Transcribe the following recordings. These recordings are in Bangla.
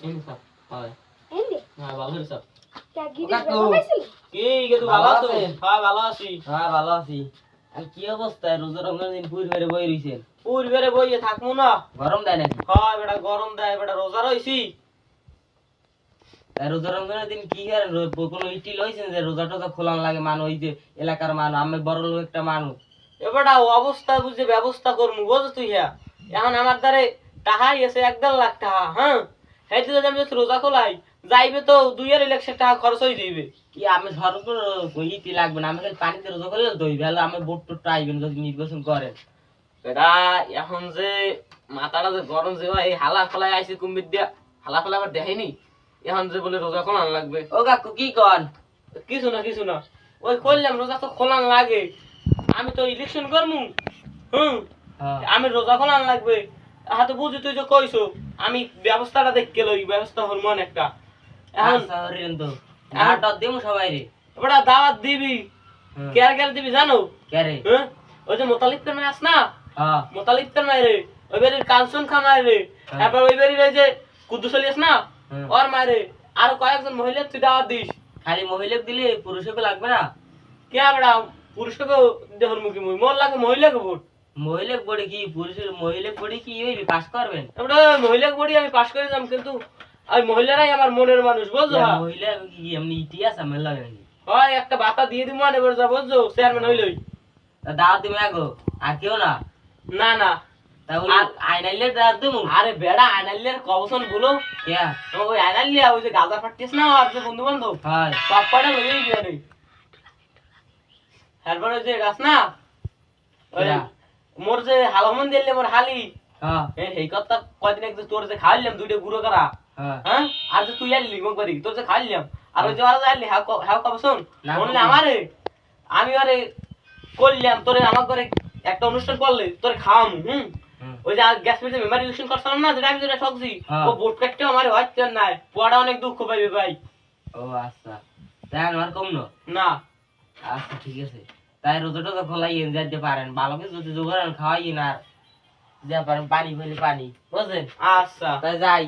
এনে সব হয় এনে হ্যাঁ ভালো হইছে কে গিরি পাইছিল কি গে তুই ভালো আছো হ্যাঁ ভালো আছি আর কি অবস্থা রোজা রমজান দিন পুরি মেরে বই রইছেন পুরি বেরে বইয়ে থাকমু না গরম দেয় নাকি হয় বেটা গরম দেয় বেটা রোজা রইছি রোজা রমজানের দিন কি আর কোনো ইটি লইছেন যে রোজা টোজা খোলান লাগে মানুষ ওই যে এলাকার মানুষ আমি বড় লোক একটা মানুষ এবারটা অবস্থা বুঝে ব্যবস্থা করমু বুঝ তুই হ্যাঁ এখন আমার দ্বারে টাকাই আছে 1.5 লাখ টাকা হ্যাঁ হেঁটে যদি আমি রোজা খোলাই যাইবে তো 2.5 টাকা খরচ হয়ে যাইবে কি আমি সরকার ইটি লাগবে না আমি খালি পানিতে রোজা করলে তো হইবে আমি ভোট টোট আইবেন যদি নির্বাচন করেন বেটা এখন যে মাথাটা যে গরম যে এই হালা খোলাই আইছে কুম্বির দিয়া হালা খোলা আবার দেখাইনি এখন যে বলে রোজা খোলান লাগবে ও কাকু কি কন কিছু না ওই করলাম রোজা তো খোলান লাগে আমি তো ইলেকশন করমু আমি রোজা খোলান লাগবে হাতে বুঝি তুই যে কইছো আমি ব্যবস্থাটা দেখকে লই ব্যবস্থা হরমোন একটা এখন তো নাটা দেমু সবাই রে ওটা দাওয়াত দিবি কেয়ার দিবি জানো কে রে হ্যাঁ ওই যে মোতালিফের মাই আস না হ্যাঁ মোতালিফের মাই রে ওই বাড়ির কাঞ্চন খামাই রে তারপর ওই বাড়ির ওই যে কুদ্দুস আলী আস না ওর মাই রে আর কয়েকজন মহিলা তুই দাওয়াত দিস খালি মহিলাকে দিলে পুরুষকে লাগবে না কে বেড়া পুরুষকে দেহর মুখী মোর লাগে মহিলাকে ভোট মহিলাকে পড়ে কি পুরুষের মহিলাকে পড়ে কি হইবে পাস করবেন আমরা মহিলাকে পড়ি আমি পাস করে যাম কিন্তু ওই মহিলারাই আমার মনের মানুষ বুঝছো মহিলা কি এমনি ইতিহাস আমি লাগে নাকি হয় একটা বাতা দিয়ে দিব মানে এবার যা বুঝছো চেয়ারম্যান হইলই দাওয়াত দিমে আগো আর কেউ না না তাহলে আইনাইলে দাওয়াত দিমু আরে বেড়া আইনালিয়ার কবসন বলো কে ওই আইনালিয়া ওই যে গাজা ফাটিস না আর যে বন্ধু বান্ধব হয় সব কটা লইই গিয়া নেই তারপরে যে গাছ না ওই মোর যে হালমন দিলে মোর হালি হ্যাঁ এই কথা কয়দিন এক যে তোর যে খাইলাম দুইটা গুঁড়ো করা হ্যাঁ আর যে তুই আইলি মগ করি তোর যে খাইলাম আর ওই যে আর আইলি হাও কবসন বললে আমারে আমি আরে করলাম তোরে আমার ঘরে একটা অনুষ্ঠান করলে তোরে খাওয়ামু ওই যে গ্যাস পেতে মেমোরি ইলেকশন করছিলাম না যেটা আমি যেটা সবজি ও ভোট কাটতে আমার হচ্ছে না পড়া অনেক দুঃখ পাইবে ভাই ও আচ্ছা তাই আর কম না আচ্ছা ঠিক আছে তাই রোজাটা তো খোলাই যেতে পারেন ভালো কিছু যদি জোগাড় খাওয়াই না যা পারেন পানি ফেলে পানি বুঝলেন আচ্ছা তাই যাই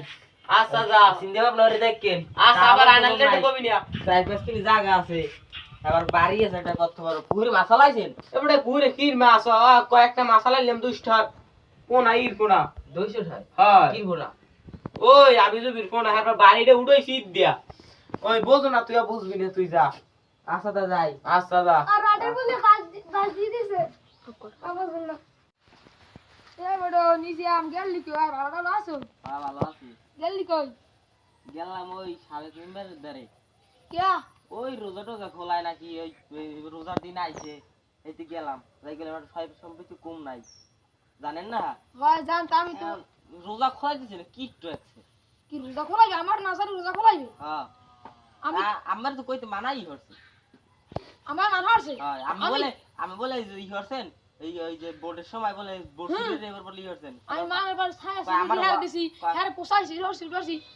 আচ্ছা যা চিন্তা ভাবনা করে দেখেন আচ্ছা আবার আনালে তো কবি না 4-5 কিলো জায়গা আছে আবার বাড়ি আছে একটা কত বড় পুকুরে মাছ লাইছেন এবারে পুরে কি মাছ কয়েকটা মাছ লাইলাম 2 টাকা কোন আইর কোনা 200 টাকা হ্যাঁ কি বলা ওই আমি যে বিরফোন হারবার বাড়িটা উড়াই শীত দিয়া ওই বোঝো না তুই বুঝবি না তুই যা আচ্ছা তা যাই আচ্ছা যা আর রাতের বলে বাস দিয়ে দিছে আমার বল না এ বড় নিজে আম গেলি কি আর ভালো আছো হ্যাঁ ভালো আছি গেলি কই গেলাম ওই 3.5 বারের ধারে কে ওই রোজাটা খোলায় নাকি ওই রোজার দিন আইছে এইতে গেলাম যাই গেলে আমার সব সম্পত্তি কম নাই জানেন না হয় জানতাম আমি তো রোজা খোলা দিছে না কিট্টু আছে কি রোজা খোলাইবে আমার নাসারি রোজা খোলাইবে হ্যাঁ আমি আমার তো কইতে মানাই হচ্ছে আমার মানা আছে হ্যাঁ আমি বলে ই হচ্ছেন এই ওই যে বোর্ডের সময় বলে বোর্ড শুরু এবার বলি হচ্ছেন আমি মানের বার ছায়া সিরিয়াল দিছি আরে পোসাই সিরিয়াল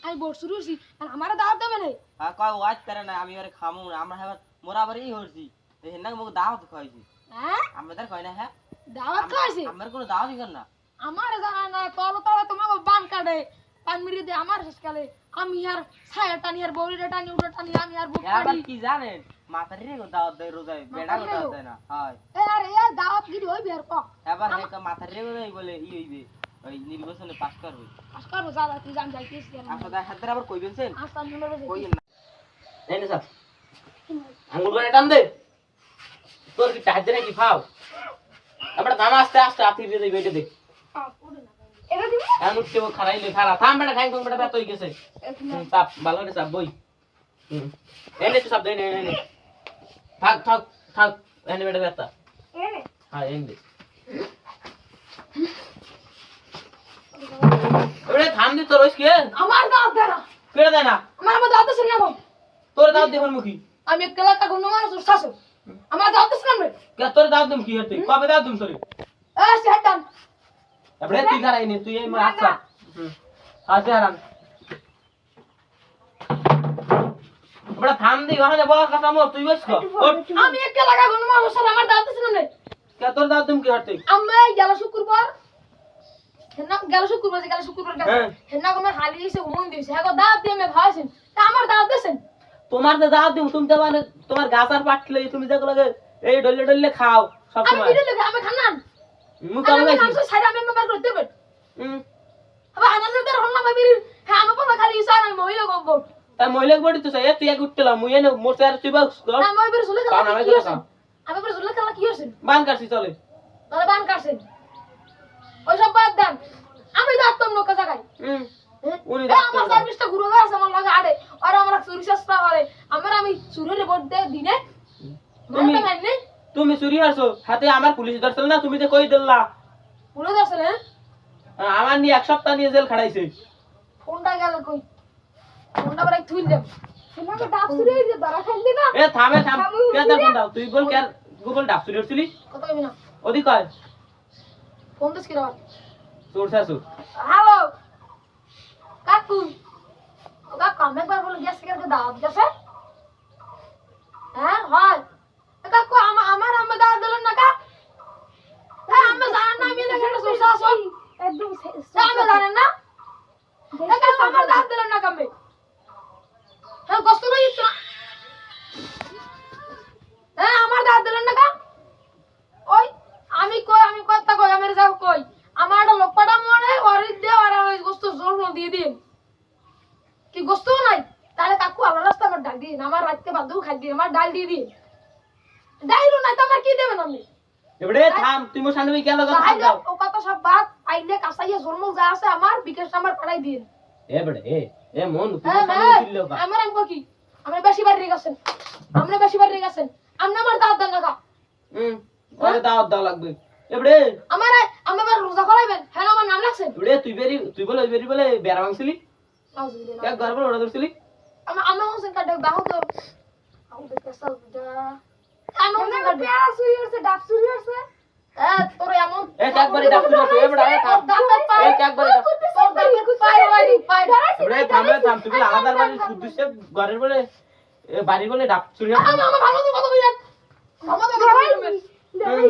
আমি বোর্ড শুরু করছি আর আমারে দাওয়াত দেবে না হ্যাঁ কয় ওয়াজ করে না আমি আরে খামু না আমরা হ্যাঁ মোরা আবার ই হচ্ছি এই না মোক দাওয়াত খাইছি হ্যাঁ আমাদের কয় না হ্যাঁ দাওয়াত খাইছে আমার কোনো দাওয়াত কর না আমার জানা না তলে তোমাকে বান কাটে পান মিরি দে আমার শেষকালে আমি আর ছায়া টানি আর বউরিটা টানি উড়ে টানি আমি আর বুক আবার কাটি কি জানেন মাথার রে দাওয়াত দেয় রোজায় বেড়া দাওয়াত দেয় না হয় এ আরে এ দাওয়াত গিরি হইবে আর ক এবার হে মাথার রে বলে ই হইবে ওই নির্বাচনে পাস করবে আজকাল রোজা তুই জান যাইতিস আচ্ছা দা হাতের আবার কইবেনছেন আস্তা নিমে রে কইেন না এই না স্যার আঙ্গুল করে টান দে তোর কি টাইতে নাকি খাও আমরা দাম আস্তে আস্তে আতি দিয়ে দেই বেটে দে এটা দিবি এখন উঠতে খারাইলে খারা থাম বেটা ঠ্যাং ঠ্যাং বেটা ব্যথ হয়ে গেছে চাপ ভালো করে চাপ বই এনে তো চাপ দে নে থাক এনে বেটা ব্যথা এনে হ্যাঁ এনে ওরে থাম দি তোর কি আমার দাওয়াত দে না কেড়ে দেয় না আমার দাওয়াত দিছ না গো তোর দাও দেখুন মুখি আমি একলা কা গুণ মানুষ শাসু আমার দাওয়াত দিছ না রে কে তোর দাও তুমি কি হতে কবে দাও তুমি তোরে এ শয়তান এবারে তুই খারাই নে তুই এই আচ্ছা আচ্ছা হারাম বড় থাম দি ওখানে বস কথা মো তুই বস আমি একলা কা গুণ মানুষ আমার দাওয়াত দিছ না রে কে তোর দাও তুমি কি হতে আমি গেল শুক্রবার হেনা গেল শুক্রবার গেছে হ্যাঁ। হেনা কমে খালি এসে ঘুমন দিয়েছে হ্যাঁ দাঁত দিয়ে মে ভাইছেন তা আমার দাঁত দিয়েছেন তোমার যে দাও দিম তুমি তো মানে তোমার গাছ আর পাটলে তুমি যেগুলো এই ডলে ডলে খাও সব আমি সময় ভিডিও লেগে আমি খানান মুখ কেমন আমি গাইছি নামছে সাইডে আমি মেম্বার করতে পারি হুম আবার আনাজের দ্বারা হল্লা মাবির হ্যাঁ আমার পড়া খালি ইসা আমি মহিলা গম্ব তাই মহিলা বডি তো চাই তুই এক উঠতেলাম মুই এনে মোর আর তুই বাস কর না মই বের সুলে কারণ খেলা আমি কি তো হইছে আমি বের সুলে খেলা কি হইছে বান কাটছি চলে তাহলে বান কাটছেন ওইসব বাদ দেন আমি দাঁতম লোক জায়গায় হুম উনি এ আমার সার্ভিসটা ঘুরে গেছে আমার লাগে আড়ে আর আমরা চুরি চেষ্টা করে আমি চুরির রিপোর্ট দে দিনে তুমি মারতে মারনে তুমি চুরি হারছো হাতে আমার পুলিশ ধরছিল না তুমি যে কই দিল্লা পুরো যাচ্ছে আমার নিয়ে এক সপ্তাহ নিয়ে জেল খাড়াইছে ফোনটা গেল কই ফোনটা বড় থুইল দে ফোনটা ডাব চুরি হইছে ধরা খাইলি না এ থামে থাম কে দা ফোন দাও তুই বল কে গুগল ডাব চুরি হচ্ছিলি কত কইবি না ওদি কয় ফোন দিস কিরা তোর শাশু হ্যালো কাকু ওটা কামে একবার বলে গ্যাস থেকে দাও গেছে হ্যাঁ হয় কাকু আমার আম্মা দাও দিলেন না কা হ্যাঁ আম্মা জানেন না আমি এখানে সুসা আসল একদম আম্মা জানেন না কাকু আমার দাও দিলেন না কামে হ্যাঁ কষ্ট লই তো হ্যাঁ আমার দাও দিলেন না কা ওই আমি কথা কই আমার যাও কই আমার একটা লোকপাটা মনে ওরি দে আর ওই গোস্ত জোর দিয়ে দিন কি গোস্ত নাই তাহলে কাকু আলো রাস্তা আমার ডাল দিন আমার রাতে বাদু খাই দিন আমার ডাল দিয়ে দিন ডাইলু না তো আমার কি দেবেন আপনি এবারে থাম তুই মোর সামনে কেন কথা তাহলে দাও ও কথা সব বাদ আইলে কাসাইয়া জন্মল যা আছে আমার বিকাশ আমার পাঠাই দিন এবারে এ মন তুই হ্যাঁ সামনে ছিল কা আমার আঙ্কো কি আমরা বেশি বার রে গেছেন আমরা বেশি বার রে গেছেন আপনি আমার দাঁত দেন না ওরে দাওয়াত দাও লাগবে এবারে আমার রোজা করাইবেন হ্যাঁ আমার নাম লাগছে এবারে তুই বলে ওই বেরি বলে বেড়া ভাঙছিলি এক গর্ব ওড়া ধরছিলি আমি হোসেন কাটে বাহু তো আউ দেখতে সাউদা আমি হোসেন কাটে পেয়ারা চুরি হইছে ডাব চুরি হইছে তোর এমন এক একবারে ডাব চুরি হইছে এবারে থাম এক একবারে ডাব এবারে থাম তুই বলে আলাদা বাড়ি সুদিছে ঘরের বলে বাড়ি বলে ডাব চুরি হইছে আমার ভালো তো কত কইলেন মামা তো কইলেন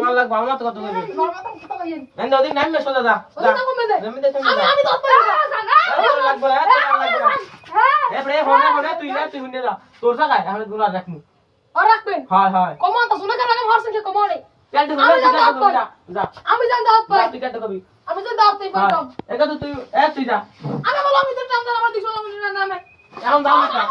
ভালো লাগবে আমার তো কত কইবি মামা তো কত কইলেন নেন ওদিক নাম মে সোজা যা নামি দে তুমি আমি তো পারি ভালো লাগবে হ্যাঁ এবারে হনে তুই না তুই হুনে যা তোর জায়গায় আমি গুলা রাখমু আর রাখবেন হয় হয় কমান তো শুনে কেন আমি হরসে কি কমানে চল তুই যা যা আমি জান দাওয়াত পাই তুই কাটতে কবি আমি জান দাওয়াত পাই কম একা তো তুই তুই যা আমি বলো আমি তো টান আমার দিছো না নামে এখন দাও না